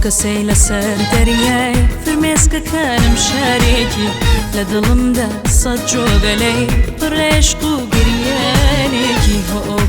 کەسەی لەسەر دەریای فرمێسکەکانم شارێکی لە دڵمدا سەد جۆگەلەی پڕێشق و گریانێکی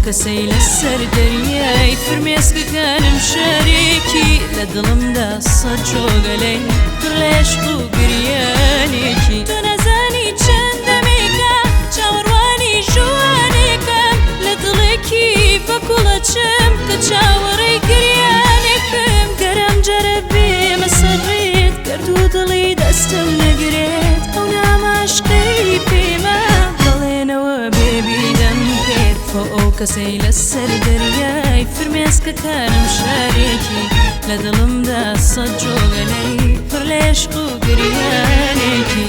کەسەی لەسەر دەریای فرمێسکەکانم شارێکی لە دڵمدا سەد جۆگەلەی پڕێشق و گریانێکی تۆ نەزانی چەندەمێکە چاوەڕوانی ژوانێکم لە دڵێکی بەکوڵەچم کە چاوەڕێی گریانێکم گەرم جەرەبێ مەسەڕێت گەردوو دڵی دەستم نەگرێت ئەو ناماشقەی پێمە بەڵێنەوە بێبیدەم پێت ئەو کەسەی لەسەر دەریای فرمێسکەکانم شارێکی لە دڵمدا سەد جۆگەلەی پڕ لێشق و گریانێکی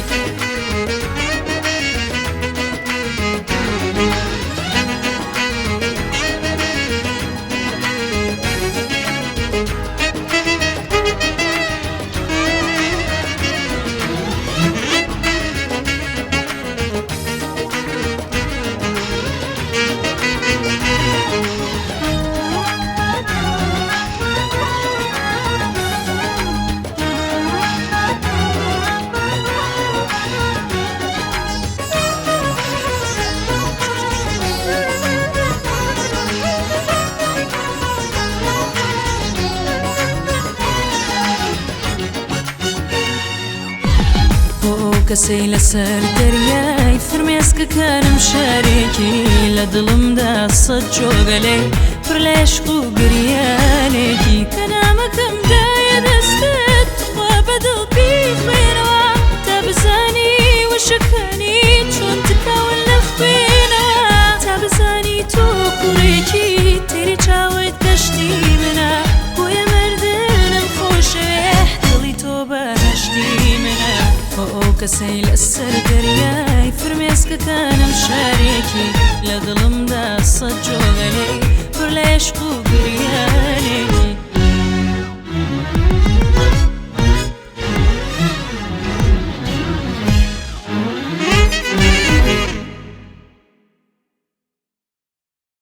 کەسەی لەسەر دەریای فرمێسکەکانم شارێکی لە دڵمدا سەد جۆگەلەی پڕ لێشق و گریانێکی کە نامەکەم دایە دەستت خوا بەدڵ بیخوێنەوە تا بزانی وشەکانی چۆن تکاون لە خوێنەوە تا بزانی تۆ کوڕێکی تێری چاوت گەشتی منە بۆیە مردنم خۆشەوێ دڵی تۆ بەهەشتی منە کەسەی لەسەر دەریای فرمێسکەکانم شارێکی لە دڵمدا سەد جۆگەلەی پڕ لێشق و